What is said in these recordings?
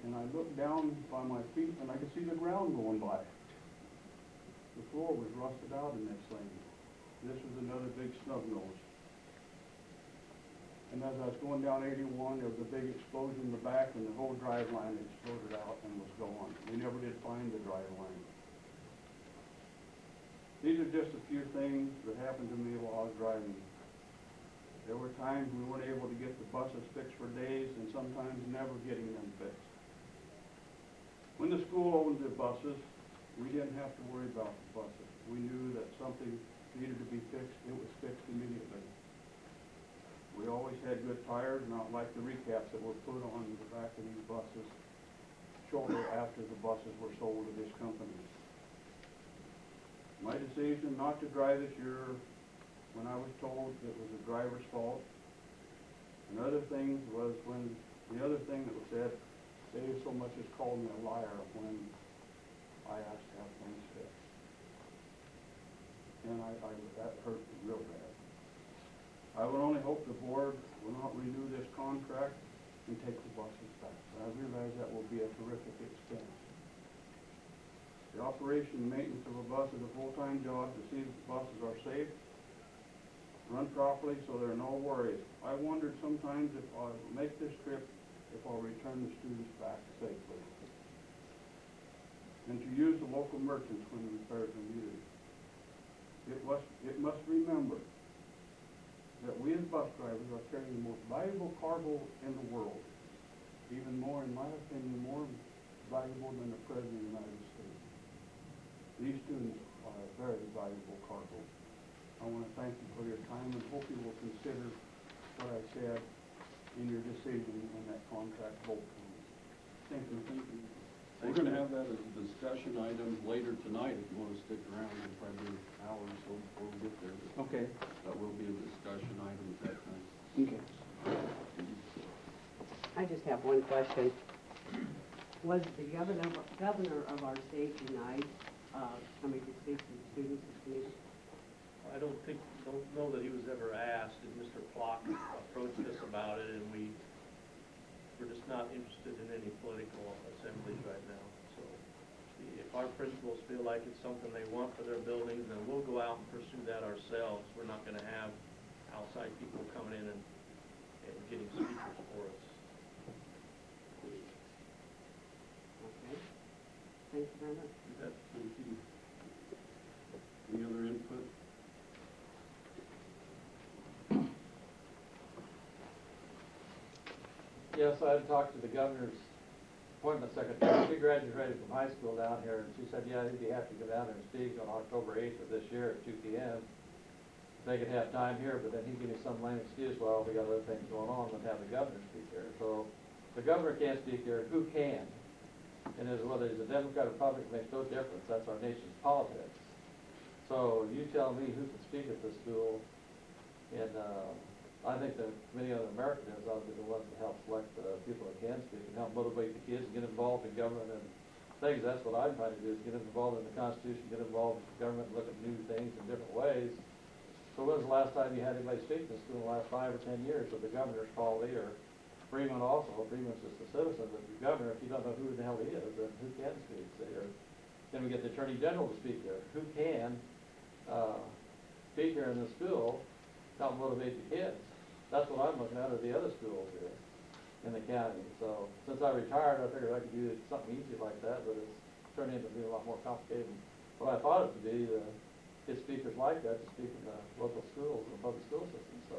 and I looked down by my feet and I could see the ground going by. The floor was rusted out in this thing. This was another big snub nose. And as I was going down 81, there was a big explosion in the back, and the whole drive line exploded out and was gone. We never did find the drive line. These are just a few things that happened to me while I was driving. There were times we weren't able to get the buses fixed for days, and sometimes never getting them fixed. When the school owned the buses, we didn't have to worry about the buses. We knew that something needed to be fixed, it was fixed immediately. We always had good tires, not like the recaps that were put on the back of these buses shortly after the buses were sold to this company. My decision not to drive this year, when I was told it was the driver's fault. Another thing was when, the other thing that was said, they so much as called me a liar when I asked to have things fixed. And that hurt me real bad. I would only hope the board will not renew this contract and take the buses back. I realize that will be a terrific expense. The operation and maintenance of a bus is a full-time job to see that the buses are safe, run properly, so there are no worries. I wondered sometimes if I'll make this trip, if I'll return the students back safely. And to use the local merchants when repairs are needed. It must remember that we as bus drivers are carrying the most valuable cargo in the world. Even more, in my opinion, more valuable than the President of the United States. These students are a very valuable cargo. I want to thank you for your time and hope you will consider what I said in your decision when that contract vote comes. Thank you. Thank you. We're going to have that as a discussion item later tonight if you want to stick around. It'll probably be an hour or so before we get there. Okay. That will be a discussion item at that time. Okay. I just have one question. Was the governor of our state denied coming to speak to the students this meeting? I don't know that he was ever asked, and Mr. Flock approached us about it, and we're just not interested in any political assemblies right now. So if our principals feel like it's something they want for their buildings, then we'll go out and pursue that ourselves. We're not going to have outside people coming in and getting speakers for us. Okay. Thank you very much. Thank you. Any other input? Yes, I had talked to the governor's appointment secretary. She graduated from high school down here, and she said, yeah, he'd be happy to go down there and speak on October 8th of this year at 2 p.m. They could have time here, but then he'd give me some lame excuse, well, we got other things going on, and have the governor speak there. So the governor can't speak there. Who can? And whether he's a Democrat or Republican makes no difference. That's our nation's politics. So you tell me who can speak at this school, and I think the Committee on Americanism ought to be the ones to help select the people that can speak and help motivate the kids and get involved in government and things. That's what I'm trying to do, is get them involved in the Constitution, get involved in government, look at new things in different ways. So when was the last time you had anybody speak in the school in the last 5 or 10 years of the governor's quality, or Freeman also? Freeman's just a citizen, but the governor, if you don't know who the hell he is, then who can speak? Or can we get the Attorney General to speak there? Who can speak here in the school, help motivate the kids? That's what I'm looking at, are the other schools here in the county. So since I retired, I figured I could do something easy like that, but it's turned into being a lot more complicated than what I thought it to be, to get speakers like that to speak in the local schools and the public school system. So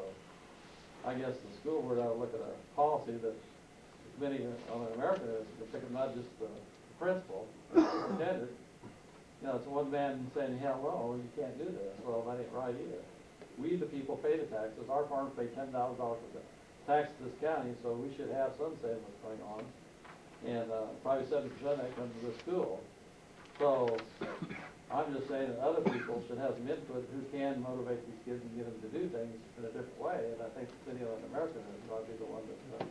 I guess the school board ought to look at a policy that the Committee on Americanism is picking, not just the principal, the superintendent. You know, it's one man saying, hell no, you can't do this. Well, that ain't right either. We, the people, pay the taxes. Our farmers pay $10,000 for the tax to this county, so we should have some say in what's going on. And probably 70% of that comes to the school. So I'm just saying that other people should have some input who can motivate these kids and get them to do things in a different way. And I think the City of Americanism ought to be the one that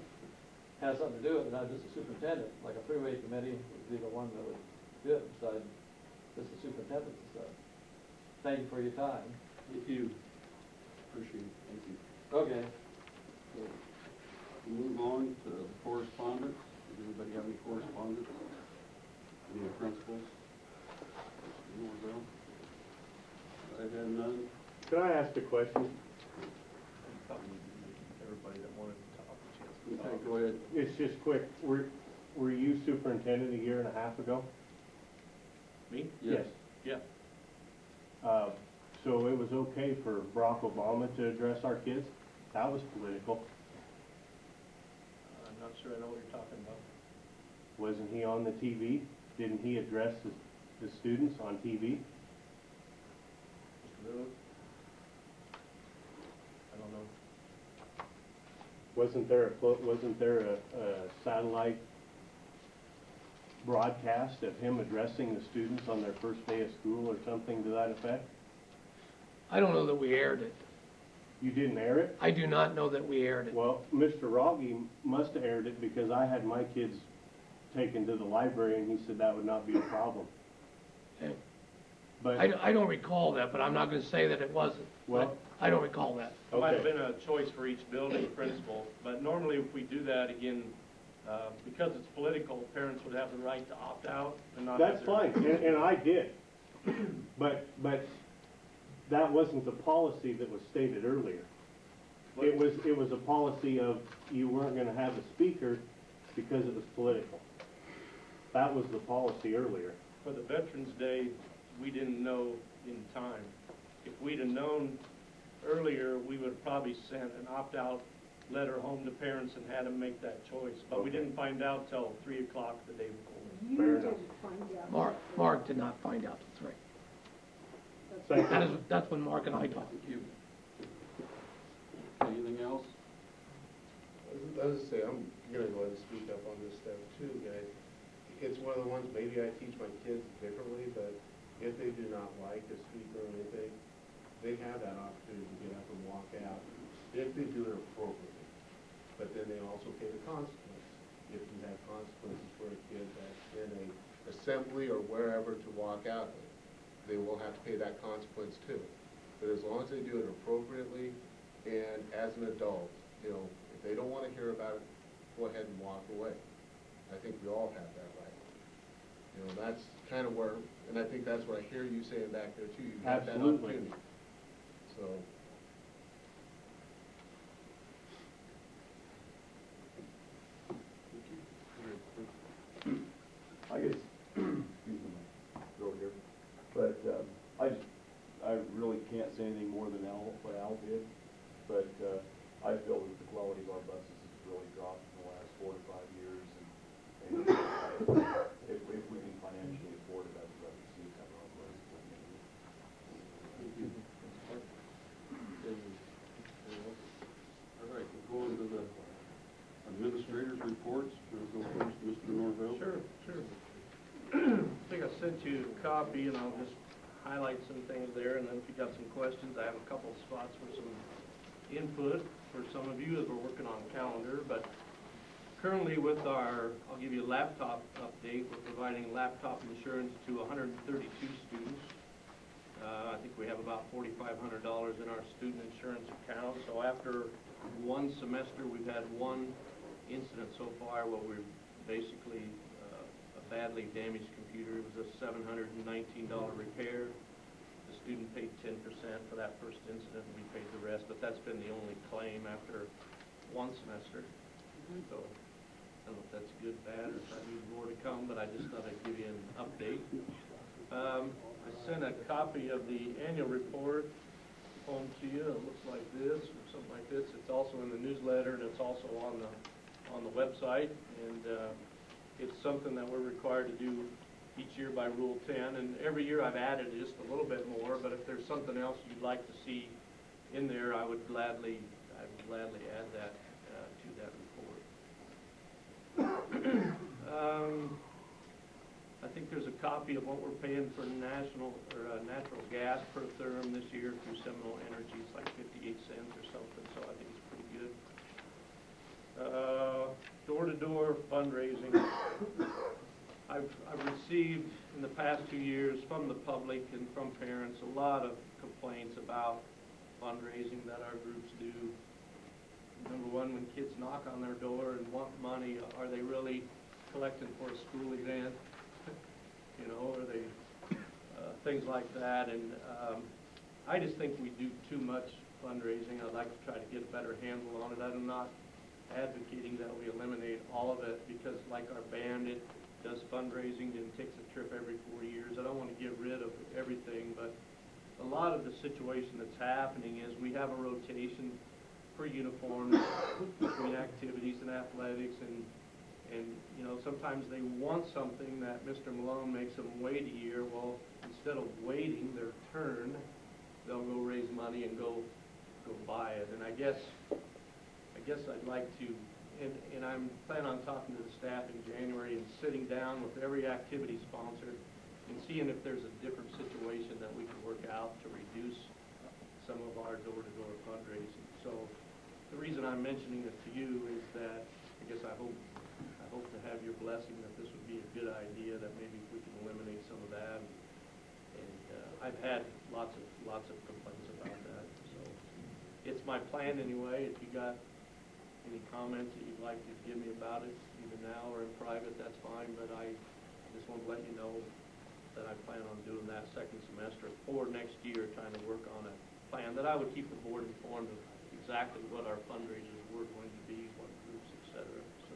has something to do with it, not just the superintendent. Like a freeway committee would be the one that would do it besides just the superintendent and stuff. Thank you for your time. Thank you. Appreciate it. Thank you. Okay. So we'll move on to correspondence. Does anybody have any correspondence? Any principals? Norvell? I had none. Can I ask a question? Everybody that wanted to talk, a chance to Okay, talk. go ahead. It's just quick. Were you superintendent a year and a half ago? Me? Yes. Yeah. So it was okay for Barack Obama to address our kids? That was political. I'm not sure I know what you're talking about. Wasn't he on the TV? Didn't he address the students on TV? Mr. Miller? I don't know. Wasn't there a satellite broadcast of him addressing the students on their first day of school or something to that effect? I don't know that we aired it. You didn't air it? I do not know that we aired it. Well, Mr. Rogge must have aired it because I had my kids taken to the library and he said that would not be a problem. Okay. But, I don't recall that, but I'm not gonna say that it wasn't. well, I don't recall that. It might have okay. been a choice for each building principal, but normally if we do that, again, because it's political, parents would have the right to opt out and not have That's their... fine, and I did. But that wasn't the policy that was stated earlier. It was a policy of you weren't gonna have a speaker because it was political. That was the policy earlier. For the Veterans Day, we didn't know in time. If we'd have known earlier, we would have probably sent an opt-out letter home to parents and had them make that choice. But we Okay. didn't find out till 3 o'clock the day before. You Fair didn't enough. find out. Mark did not find out, that's right. Thank you. That's when Mark and I talked. Thank you. Anything else? I was say, I'm gonna go ahead and speak up on this stuff too, guys. It's one of the ones, maybe I teach my kids differently, but if they do not like a speaker or anything, they have that opportunity to get up and walk out, if they do it appropriately. But then they also pay the consequence. If you have consequences for a kid that's in a assembly or wherever to walk out, they will have to pay that consequence too. But as long as they do it appropriately and as an adult, you know, if they don't want to hear about it, go ahead and walk away. I think we all have that right. You know, that's kind of where, and I think that's what I hear you saying back there too. You have that Absolutely. opportunity. So, I guess, excuse me, go here, but, I really can't say anything more than what Al did, but, I feel that the quality of our buses has really dropped in the last 4 to 5 years, and if we can financially afford it, I'd rather see it come on bus. Thank you. All right, we'll go into the administrators' reports. We'll go first, Mr. Norvell. Sure. I think I sent you a copy, and I'll just highlight some things there, and then if you got some questions, I have a couple of spots for some input for some of you as we're working on calendar. But currently with our, I'll give you a laptop update, we're providing laptop insurance to 132 students. I think we have about $4,500 in our student insurance account. So after one semester, we've had one incident so far where we've basically a badly damaged computer. It was a $719 repair. The student paid 10% for that first incident, and we paid the rest, but that's been the only claim after one semester. So I don't know if that's good, bad, or if I need more to come, but I just thought I'd give you an update. I sent a copy of the annual report home to you. It looks like this, or something like this. It's also in the newsletter, and it's also on the website. And it's something that we're required to do each year by Rule 10. And every year I've added just a little bit more. But if there's something else you'd like to see in there, I would gladly add that to that report. I think there's a copy of what we're paying for natural gas per therm this year through Seminole Energy. It's like 58 cents or something, so I think it's pretty good. Door-to-door fundraising. I've received in the past 2 years from the public and from parents a lot of complaints about fundraising that our groups do. Number one, when kids knock on their door and want money, are they really collecting for a school event, you know, or they, things like that. And I just think we do too much fundraising. I'd like to try to get a better handle on it. I'm not advocating that we eliminate all of it, because like our band, it does fundraising and takes a trip every 4 years. I don't want to get rid of everything, but a lot of the situation that's happening is we have a rotation for uniforms between activities and athletics, and you know, sometimes they want something that Mr. Malone makes them wait a year. Well, instead of waiting their turn, they'll go raise money and go buy it. And I guess I'd like to, and I'm planning on talking to the staff in January and sitting down with every activity sponsor and seeing if there's a different situation that we can work out to reduce some of our door-to-door fundraising. So the reason I'm mentioning it to you is that I guess I hope to have your blessing that this would be a good idea, that maybe we can eliminate some of that. And I've had lots of complaints about that. So it's my plan anyway. If you got any comments that you'd like to give me about it, either now or in private, that's fine. But I just want to let you know that I plan on doing that second semester or next year, trying to work on a plan that I would keep the board informed of exactly what our fundraisers were going to be, what groups, etc. So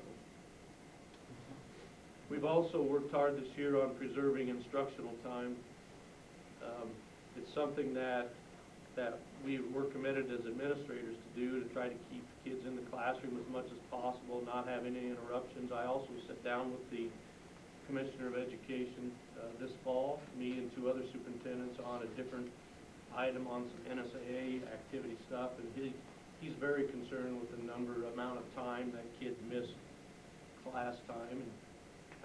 we've also worked hard this year on preserving instructional time. It's something that we're committed as administrators to do, to try to keep kids in the classroom as much as possible, not have any interruptions. I also sat down with the Commissioner of Education this fall, me and 2 other superintendents, on a different item on some NSAA activity stuff, and he's very concerned with the amount of time that kids miss class time, and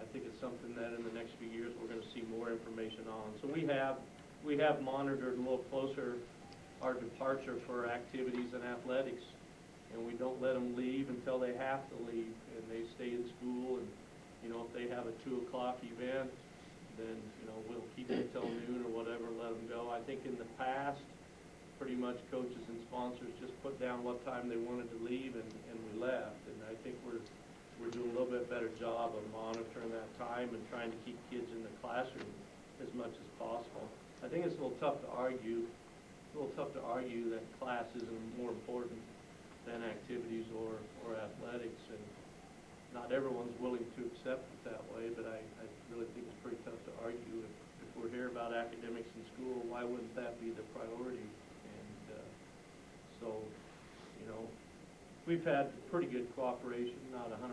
I think it's something that in the next few years we're going to see more information on. So we have monitored a little closer our departure for activities and athletics, and we don't let them leave until they have to leave, and they stay in school. And you know, if they have a 2 o'clock event, then you know, we'll keep them until noon or whatever, let them go. I think in the past, pretty much coaches and sponsors just put down what time they wanted to leave, and we left. And I think we're doing a little bit better job of monitoring that time and trying to keep kids in the classroom as much as possible. I think it's a little tough to argue that class isn't more important than activities or athletics, and not everyone's willing to accept it that way, but I really think it's pretty tough to argue. If we're here about academics in school, why wouldn't that be the priority? And so, you know, we've had pretty good cooperation, not 100%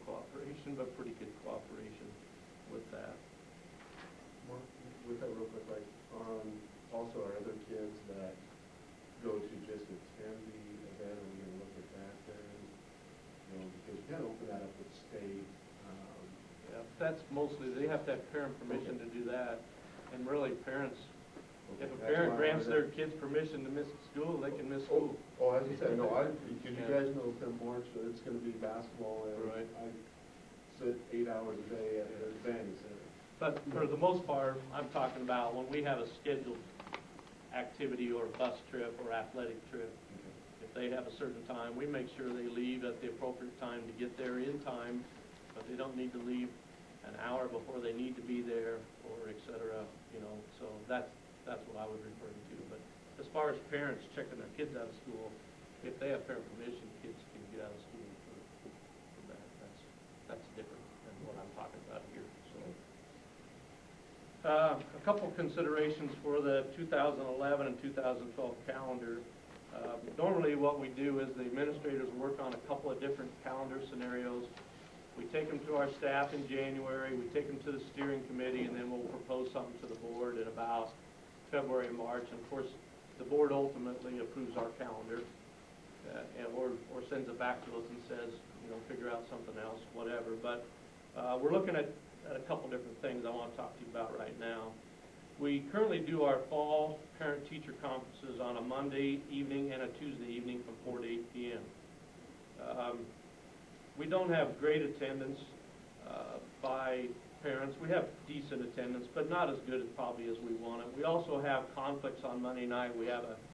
cooperation, but pretty good cooperation with that. Mark, with that real quick, like, also our other kids that go to just attend the event, are we gonna look at that then? You know, because we gotta open that up with state. Yeah, that's mostly, they have to have parent permission to do that, and really parents, if a parent grants their kids permission to miss school, they can miss school. Oh, as you said, no, because you guys know Tim March, it's gonna be basketball, and Right. I sit 8 hours a day at the Vandy Center. But for the most part, I'm talking about when we have a scheduled activity or bus trip or athletic trip, if they have a certain time, we make sure they leave at the appropriate time to get there in time, but they don't need to leave an hour before they need to be there, or et cetera, you know. So that's what I was referring to. But as far as parents checking their kids out of school, if they have parent permission, kids can get out of school for that. That's different than what I'm talking about here. So a couple considerations for the 2011 and 2012 calendar. Normally what we do is the administrators work on a couple of different calendar scenarios. We take them to our staff in January, we take them to the steering committee, and then we'll propose something to the board in about February, March. And of course, the board ultimately approves our calendar, or sends it back to us and says, you know, figure out something else, whatever. But we're looking at a couple different things I want to talk to you about right now. We currently do our fall parent-teacher conferences on a Monday evening and a Tuesday evening from 4 to 8 p.m. We don't have great attendance by parents. We have decent attendance, but not as good as probably as we want it. We also have conflicts on Monday night. We have a